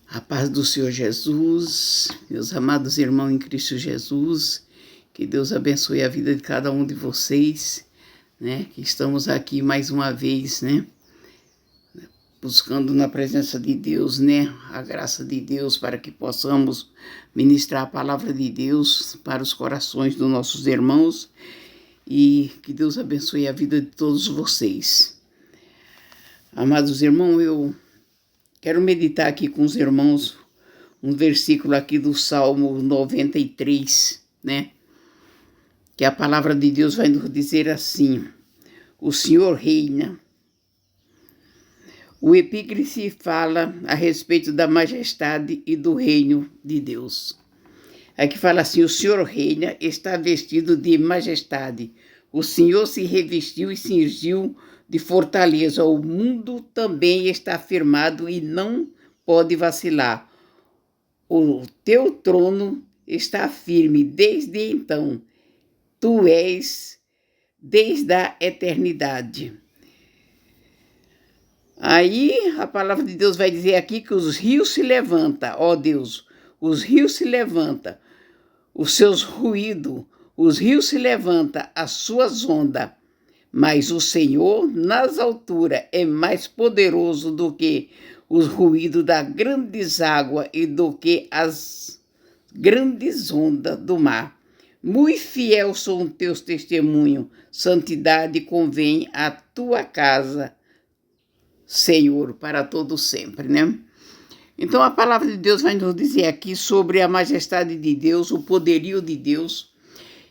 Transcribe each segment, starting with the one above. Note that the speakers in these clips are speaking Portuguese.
A paz do Senhor Jesus, meus amados irmãos em Cristo Jesus, que Deus abençoe a vida de cada um de vocês, né? Que estamos aqui mais uma vez, né? Buscando na presença de Deus, né? A graça de Deus para que possamos ministrar a palavra de Deus para os corações dos nossos irmãos e que Deus abençoe a vida de todos vocês. Amados irmãos, eu quero meditar aqui com os irmãos um versículo aqui do Salmo 93, né? Que a palavra de Deus vai nos dizer assim: o Senhor reina. O epígrafe fala a respeito da majestade e do reino de Deus. Aqui fala assim: o Senhor reina, está vestido de majestade. O Senhor se revestiu e cingiu de fortaleza. O mundo também está firmado e não pode vacilar. O teu trono está firme desde então. Tu és desde a eternidade. Aí a palavra de Deus vai dizer aqui que os rios se levantam, ó Deus, os rios se levantam, os seus ruídos, os rios se levantam, as suas ondas, mas o Senhor nas alturas é mais poderoso do que os ruídos das grandes águas e do que as grandes ondas do mar. Muito fiel são teus testemunhos, santidade convém à tua casa, Senhor, para todo sempre, né? Então a palavra de Deus vai nos dizer aqui sobre a majestade de Deus, o poderio de Deus.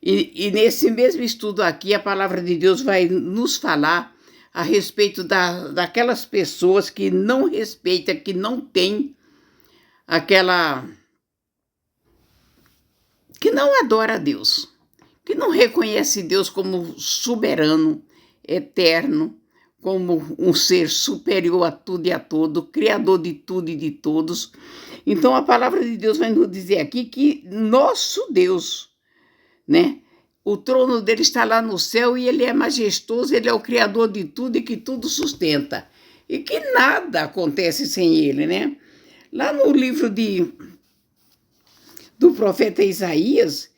E nesse mesmo estudo aqui, a palavra de Deus vai nos falar a respeito daquelas pessoas que não respeitam, que não tem que não adora a Deus, que não reconhece Deus como soberano, eterno, como um ser superior a tudo e a todo, criador de tudo e de todos. Então a palavra de Deus vai nos dizer aqui que nosso Deus, né? O trono dele está lá no céu e ele é majestoso, ele é o criador de tudo e que tudo sustenta. E que nada acontece sem ele, né? Lá no livro do profeta Isaías,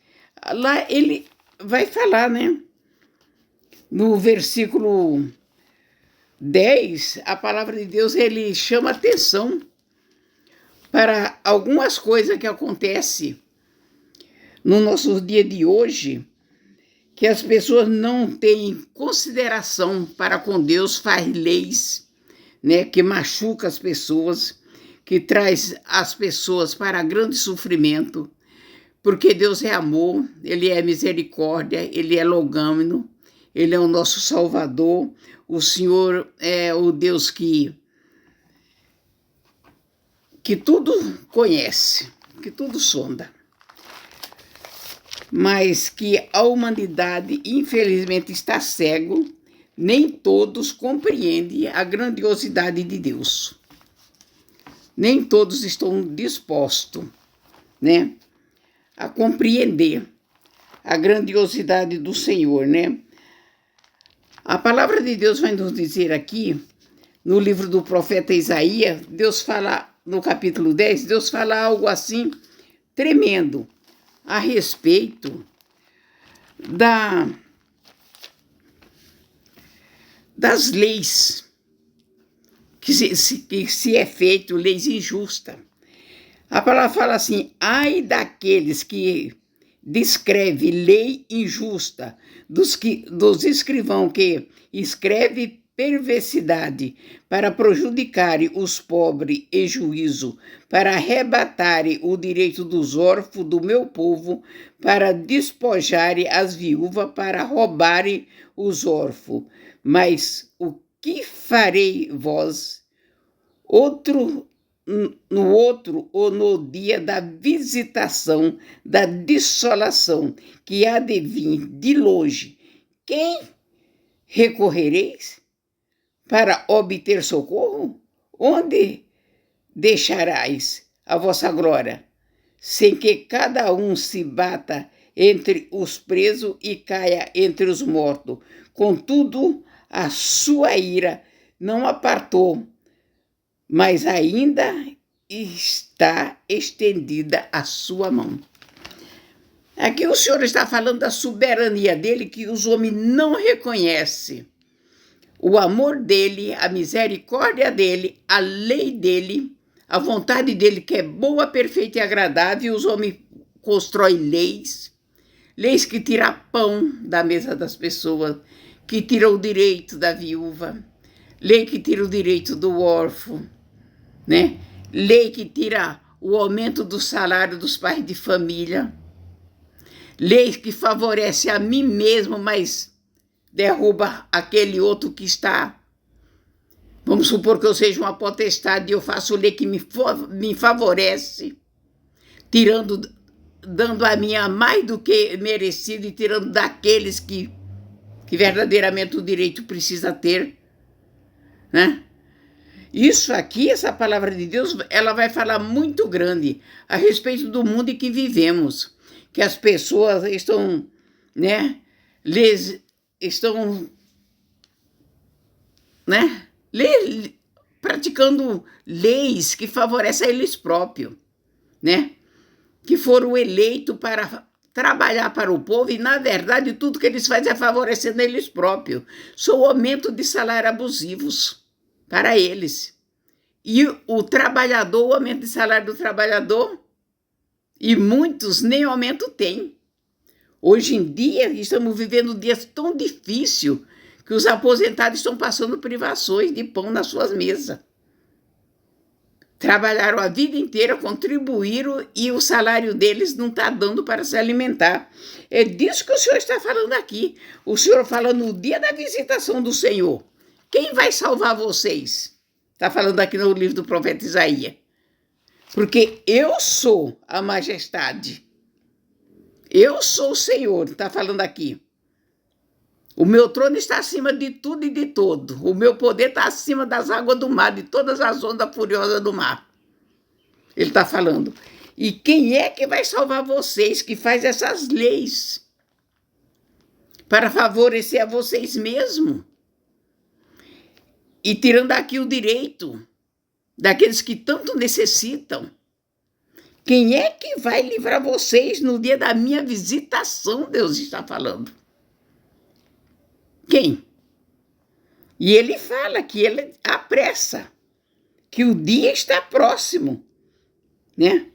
lá ele vai falar, né? No versículo 10, a palavra de Deus, ele chama atenção para algumas coisas que acontecem no nosso dia de hoje, que as pessoas não têm consideração para com Deus, faz leis, né, que machuca as pessoas, que traz as pessoas para grande sofrimento, porque Deus é amor, Ele é misericórdia, Ele é longânimo, Ele é o nosso Salvador, o Senhor é o Deus que tudo conhece, que tudo sonda. Mas que a humanidade, infelizmente, está cego, nem todos compreendem a grandiosidade de Deus. Nem todos estão dispostos, né, a compreender a grandiosidade do Senhor, né? A palavra de Deus vai nos dizer aqui, no livro do profeta Isaías, Deus fala, no capítulo 10, Deus fala algo assim tremendo a respeito das leis que se é feito, leis injustas. A palavra fala assim: ai daqueles que descreve lei injusta, dos escrivãos que escreve perversidade para prejudicarem os pobres em juízo, para arrebatarem o direito dos órfãos do meu povo, para despojarem as viúvas, para roubarem os órfãos. Mas o que farei vós, no outro ou no dia da visitação, da desolação, que há de vir de longe? Quem recorrereis para obter socorro? Onde deixarás a vossa glória, sem que cada um se bata entre os presos e caia entre os mortos? Contudo, a sua ira não apartou, mas ainda está estendida a sua mão. Aqui o Senhor está falando da soberania dele, que os homens não reconhecem. O amor dele, a misericórdia dele, a lei dele, a vontade dele, que é boa, perfeita e agradável, e os homens constroem leis que tiram pão da mesa das pessoas, que tiram o direito da viúva, lei que tira o direito do órfão, né? Lei que tira o aumento do salário dos pais de família, lei que favorece a mim mesmo, mas derruba aquele outro que está. Vamos supor que eu seja uma potestade e eu faço lei que me favorece, dando a minha mais do que merecido e tirando daqueles que verdadeiramente o direito precisa ter, né? Isso aqui, essa palavra de Deus, ela vai falar muito grande a respeito do mundo em que vivemos, que as pessoas estão, né, praticando leis que favorecem a eles próprios, né, que foram eleitos para trabalhar para o povo e, na verdade, tudo que eles fazem é favorecendo eles próprios. São o aumento de salários abusivos para eles. E o trabalhador, o aumento de salário do trabalhador, e muitos nem aumento têm. Hoje em dia, estamos vivendo dias tão difíceis que os aposentados estão passando privações de pão nas suas mesas. Trabalharam a vida inteira, contribuíram e o salário deles não está dando para se alimentar. É disso que o Senhor está falando aqui. O Senhor fala no dia da visitação do Senhor. Quem vai salvar vocês? Está falando aqui no livro do profeta Isaías. Porque eu sou a majestade. Eu sou o Senhor, está falando aqui. O meu trono está acima de tudo e de todo. O meu poder está acima das águas do mar, de todas as ondas furiosas do mar. Ele está falando. E quem é que vai salvar vocês que faz essas leis para favorecer a vocês mesmos? E tirando aqui o direito daqueles que tanto necessitam. Quem é que vai livrar vocês no dia da minha visitação? Deus está falando. Quem? E ele fala que ele apressa, que o dia está próximo, né?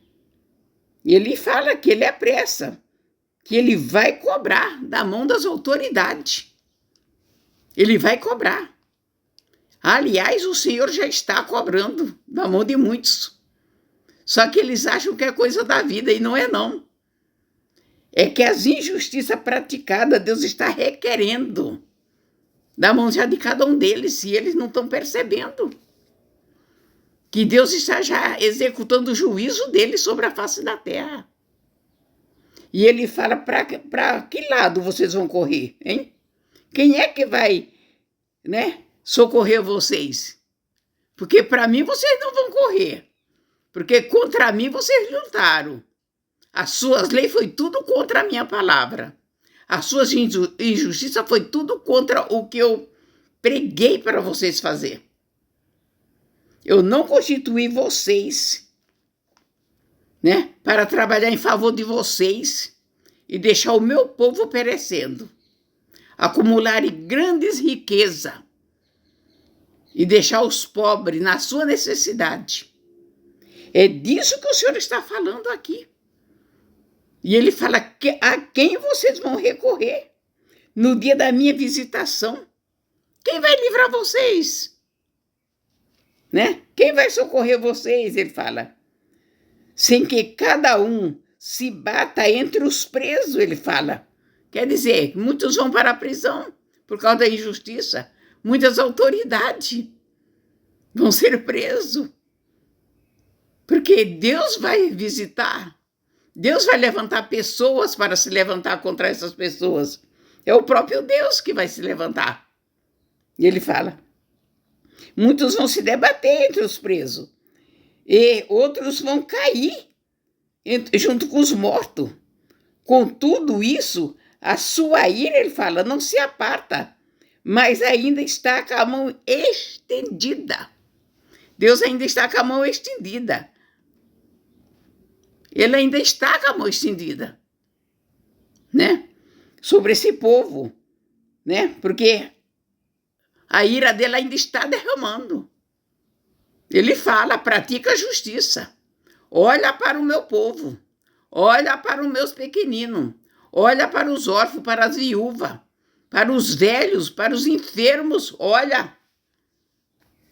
E ele fala que ele apressa, que ele vai cobrar da mão das autoridades. Ele vai cobrar. Aliás, o Senhor já está cobrando da mão de muitos. Só que eles acham que é coisa da vida e não é não. É que as injustiças praticadas, Deus está requerendo da mão já de cada um deles, e eles não estão percebendo que Deus está já executando o juízo dele sobre a face da terra. E ele fala, para que lado vocês vão correr, hein? Quem é que vai, né, socorrer vocês? Porque para mim vocês não vão correr, porque contra mim vocês lutaram. As suas leis foi tudo contra a minha palavra. As suas injustiças foi tudo contra o que eu preguei para vocês fazer. Eu não constituí vocês, né, para trabalhar em favor de vocês e deixar o meu povo perecendo, acumular grandes riquezas e deixar os pobres na sua necessidade. É disso que o Senhor está falando aqui. E ele fala a quem vocês vão recorrer no dia da minha visitação. Quem vai livrar vocês? Né? Quem vai socorrer vocês? Ele fala. Sem que cada um se bata entre os presos, ele fala. Quer dizer, muitos vão para a prisão por causa da injustiça. Muitas autoridades vão ser presos. Porque Deus vai visitar. Deus vai levantar pessoas para se levantar contra essas pessoas. É o próprio Deus que vai se levantar. E ele fala, muitos vão se debater entre os presos, e outros vão cair junto com os mortos. Com tudo isso, a sua ira, ele fala, não se aparta, mas ainda está com a mão estendida. Deus ainda está com a mão estendida. Ele ainda está com a mão estendida, né? Sobre esse povo, né? Porque a ira dele ainda está derramando. Ele fala, pratica a justiça. Olha para o meu povo. Olha para os meus pequeninos. Olha para os órfãos, para as viúvas, para os velhos, para os enfermos. Olha,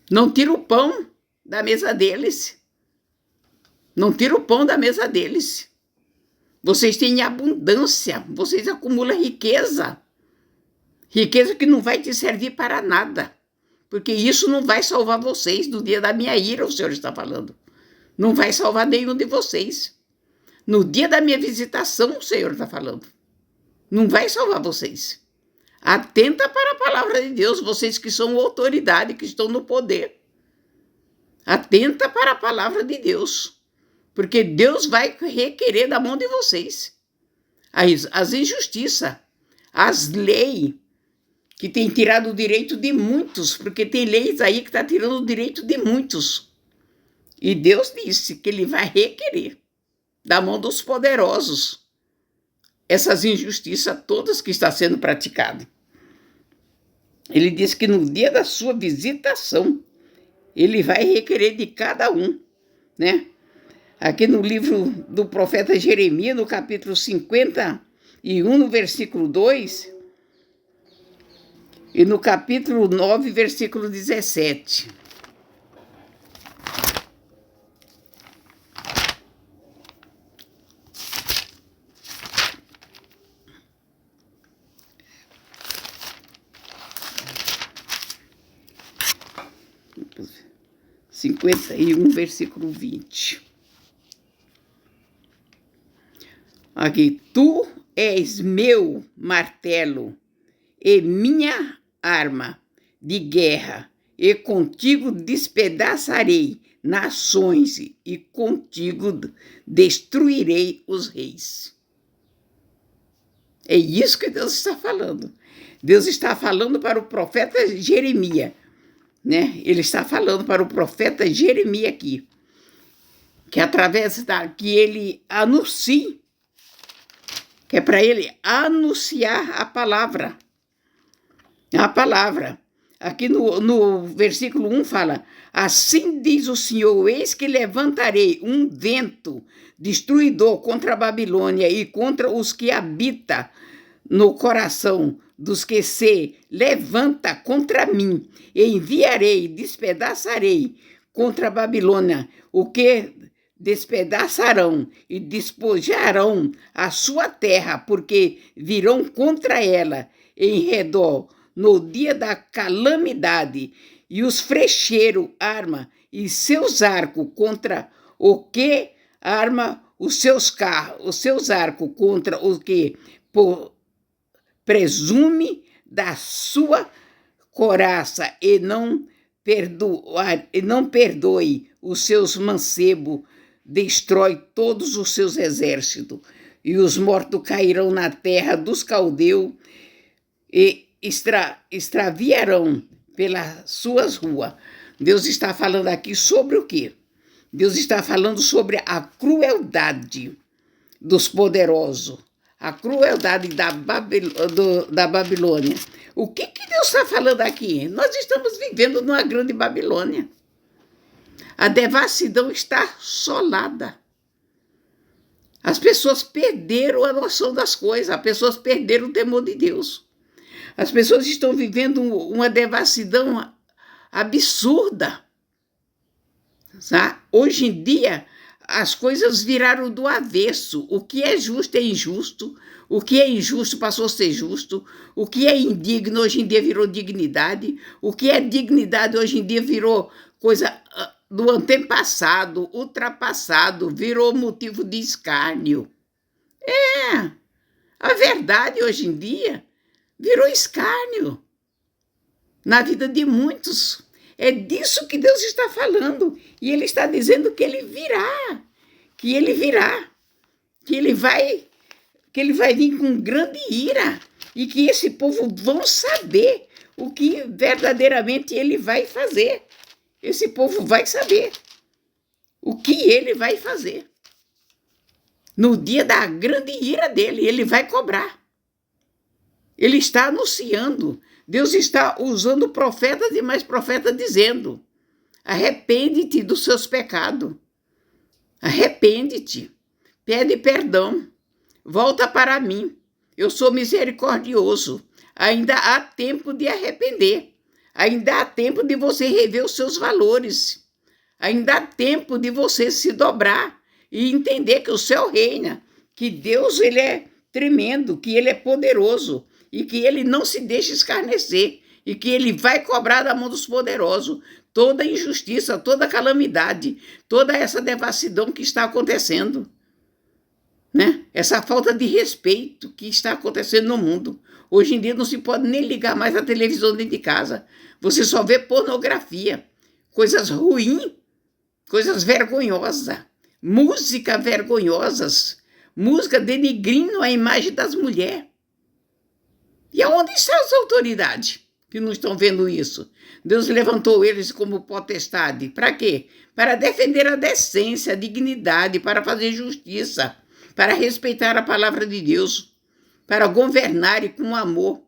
não tira o pão da mesa deles. Não tira o pão da mesa deles. Vocês têm abundância, vocês acumulam riqueza. Riqueza que não vai te servir para nada. Porque isso não vai salvar vocês no dia da minha ira, o Senhor está falando. Não vai salvar nenhum de vocês. No dia da minha visitação, o Senhor está falando. Não vai salvar vocês. Atenta para a palavra de Deus, vocês que são autoridade, que estão no poder. Atenta para a palavra de Deus. Porque Deus vai requerer da mão de vocês as injustiças, as leis que têm tirado o direito de muitos, porque tem leis aí que estão tirando o direito de muitos. E Deus disse que Ele vai requerer da mão dos poderosos essas injustiças todas que estão sendo praticadas. Ele disse que no dia da sua visitação, Ele vai requerer de cada um, né? Aqui no livro do profeta Jeremias, no capítulo 51, no versículo 2, e no capítulo 9, versículo 17. Cinquenta e um, versículo 20. Aqui, tu és meu martelo e minha arma de guerra, e contigo despedaçarei nações, e contigo destruirei os reis. É isso que Deus está falando. Deus está falando para o profeta Jeremias, né? Ele está falando para o profeta Jeremias aqui, que através que ele anuncie, que é para ele anunciar a palavra. A palavra. Aqui no versículo 1 fala, assim diz o Senhor, eis que levantarei um vento destruidor contra a Babilônia e contra os que habitam no coração dos que se levanta contra mim, e enviarei, despedaçarei contra a Babilônia, o que despedaçarão e despojarão a sua terra, porque virão contra ela em redor no dia da calamidade, e os frecheiros arma e seus arcos contra o que arma os seus carros, os seus arcos contra o que presume da sua coraça e não perdoe os seus mancebos, destrói todos os seus exércitos, e os mortos cairão na terra dos caldeus e extraviarão pelas suas ruas. Deus está falando aqui sobre o quê? Deus está falando sobre a crueldade dos poderosos, a crueldade da Babilônia. O que Deus está falando aqui? Nós estamos vivendo numa grande Babilônia. A devassidão está assolada. As pessoas perderam a noção das coisas, as pessoas perderam o temor de Deus. As pessoas estão vivendo uma devassidão absurda. Tá? Hoje em dia, as coisas viraram do avesso. O que é justo é injusto. O que é injusto passou a ser justo. O que é indigno hoje em dia virou dignidade. O que é dignidade hoje em dia virou coisa do antepassado, ultrapassado, virou motivo de escárnio. A verdade hoje em dia virou escárnio na vida de muitos. É disso que Deus está falando. E Ele está dizendo que Ele virá, que Ele virá, que Ele vai vir com grande ira, e que esse povo vão saber o que verdadeiramente Ele vai fazer. Esse povo vai saber o que Ele vai fazer. No dia da grande ira dele, ele vai cobrar. Ele está anunciando. Deus está usando profetas e mais profetas dizendo: arrepende-te dos seus pecados. Arrepende-te. Pede perdão. Volta para mim. Eu sou misericordioso. Ainda há tempo de arrepender. Ainda há tempo de você rever os seus valores. Ainda há tempo de você se dobrar e entender que o céu reina, que Deus ele é tremendo, que ele é poderoso e que ele não se deixa escarnecer e que ele vai cobrar da mão dos poderosos toda injustiça, toda calamidade, toda essa devassidão que está acontecendo, né? Essa falta de respeito que está acontecendo no mundo. Hoje em dia não se pode nem ligar mais a televisão dentro de casa. Você só vê pornografia, coisas ruins, coisas vergonhosas, música vergonhosas, música denigrindo a imagem das mulheres. E aonde estão as autoridades que não estão vendo isso? Deus levantou eles como potestade. Para quê? Para defender a decência, a dignidade, para fazer justiça, para respeitar a palavra de Deus, para governar com amor,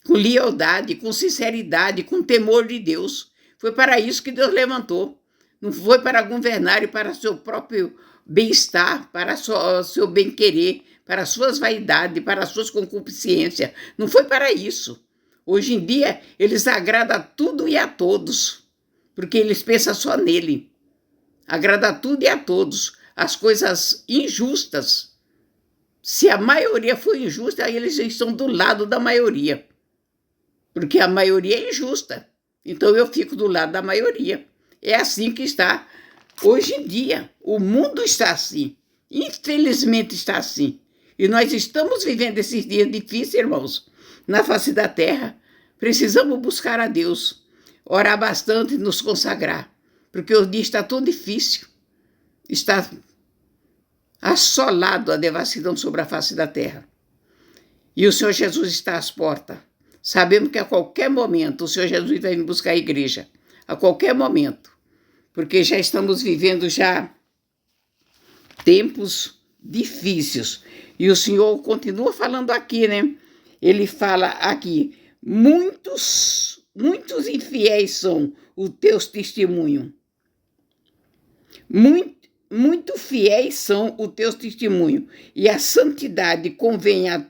com lealdade, com sinceridade, com temor de Deus. Foi para isso que Deus levantou. Não foi para governar e para seu próprio bem-estar, para seu bem-querer, para suas vaidades, para suas concupiscências. Não foi para isso. Hoje em dia, eles agradam a tudo e a todos, porque eles pensam só nele. Agrada a tudo e a todos. As coisas injustas. Se a maioria for injusta, aí eles estão do lado da maioria. Porque a maioria é injusta. Então eu fico do lado da maioria. É assim que está hoje em dia. O mundo está assim. Infelizmente está assim. E nós estamos vivendo esses dias difíceis, irmãos, na face da terra. Precisamos buscar a Deus, orar bastante e nos consagrar. Porque o dia está tão difícil. Está assolado a devassidão sobre a face da terra. E o Senhor Jesus está às portas. Sabemos que a qualquer momento o Senhor Jesus vai vir buscar a igreja. A qualquer momento. Porque já estamos vivendo já tempos difíceis. E o Senhor continua falando aqui, né? Ele fala aqui, muitos infiéis são os teus testemunhos. Muito fiéis são os teus testemunhos. E a santidade convém à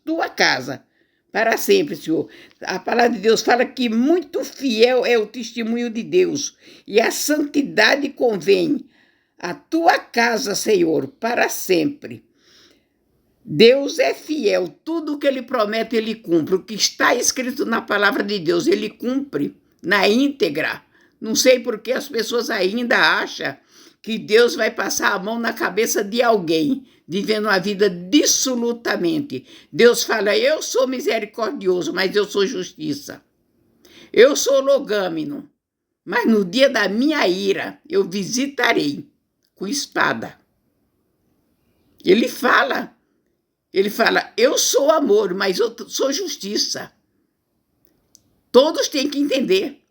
tua casa para sempre, Senhor. A palavra de Deus fala que muito fiel é o testemunho de Deus. E a santidade convém à tua casa, Senhor, para sempre. Deus é fiel. Tudo que ele promete, ele cumpre. O que está escrito na palavra de Deus, ele cumpre na íntegra. Não sei por que as pessoas ainda acham que Deus vai passar a mão na cabeça de alguém, vivendo uma vida dissolutamente. Deus fala, eu sou misericordioso, mas eu sou justiça. Eu sou longâmino, mas no dia da minha ira, eu visitarei com espada. Ele fala, eu sou amor, mas eu sou justiça. Todos têm que entender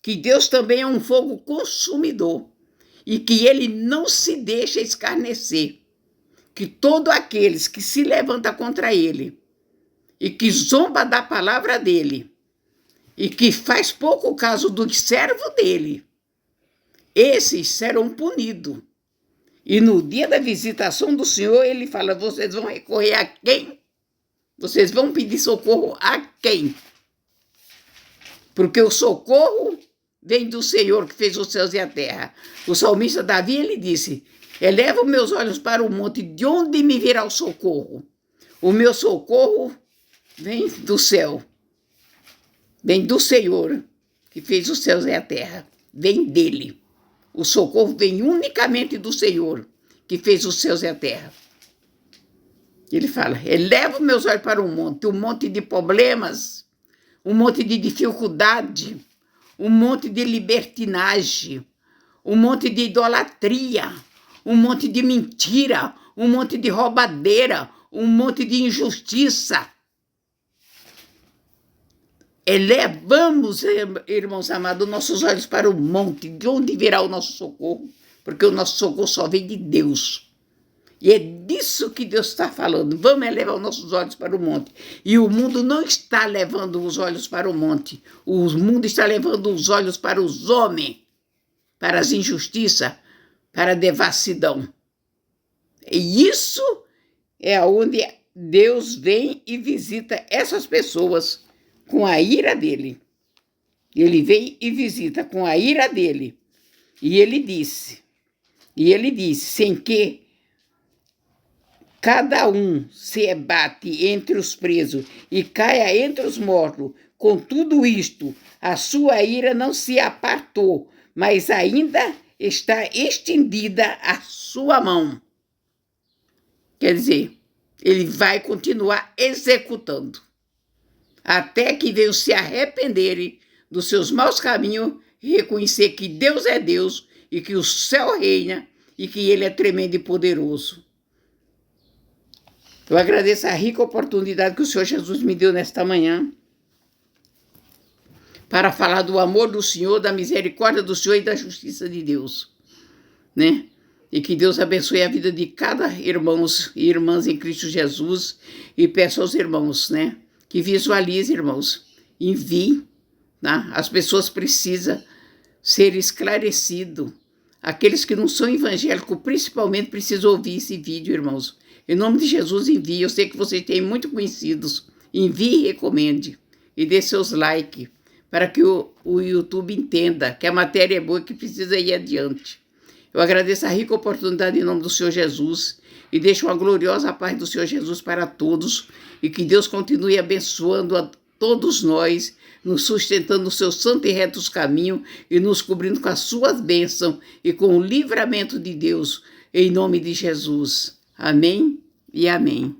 que Deus também é um fogo consumidor e que ele não se deixa escarnecer. Que todos aqueles que se levantam contra ele e que zomba da palavra dele e que faz pouco caso do servo dele, esses serão punidos. E no dia da visitação do Senhor, ele fala, vocês vão recorrer a quem? Vocês vão pedir socorro a quem? Porque o socorro vem do Senhor que fez os céus e a terra. O salmista Davi, ele disse, eleva meus olhos para o monte, de onde me virá o socorro? O meu socorro vem do céu, vem do Senhor que fez os céus e a terra, vem dele. O socorro vem unicamente do Senhor que fez os céus e a terra. Ele fala, eleva meus olhos para um monte de problemas, um monte de dificuldade, um monte de libertinagem, um monte de idolatria, um monte de mentira, um monte de roubadeira, um monte de injustiça. Elevamos, irmãos amados, nossos olhos para o monte, de onde virá o nosso socorro, porque o nosso socorro só vem de Deus. E é disso que Deus está falando. Vamos elevar os nossos olhos para o monte. E o mundo não está levando os olhos para o monte. O mundo está levando os olhos para os homens, para as injustiças, para a devassidão. E isso é onde Deus vem e visita essas pessoas com a ira dele. Ele vem e visita com a ira dele. E ele disse, sem que cada um se abate entre os presos e caia entre os mortos, com tudo isto, a sua ira não se apartou, mas ainda está estendida a sua mão. Quer dizer, ele vai continuar executando, até que venham se arrependerem dos seus maus caminhos e reconhecer que Deus é Deus e que o céu reina e que ele é tremendo e poderoso. Eu agradeço a rica oportunidade que o Senhor Jesus me deu nesta manhã para falar do amor do Senhor, da misericórdia do Senhor e da justiça de Deus, né? E que Deus abençoe a vida de cada irmãos e irmãs em Cristo Jesus. E peço aos irmãos, né, que visualizem, irmãos, enviem, né? As pessoas precisam ser esclarecidas. Aqueles que não são evangélicos, principalmente, precisam ouvir esse vídeo, irmãos. Em nome de Jesus, envie. Eu sei que vocês têm muito conhecidos. Envie e recomende. E dê seus likes para que o YouTube entenda que a matéria é boa e que precisa ir adiante. Eu agradeço a rica oportunidade em nome do Senhor Jesus e deixo uma gloriosa paz do Senhor Jesus para todos e que Deus continue abençoando a todos nós, nos sustentando no seu santo e retos caminho e nos cobrindo com as suas bênçãos e com o livramento de Deus, em nome de Jesus. Amém e amém.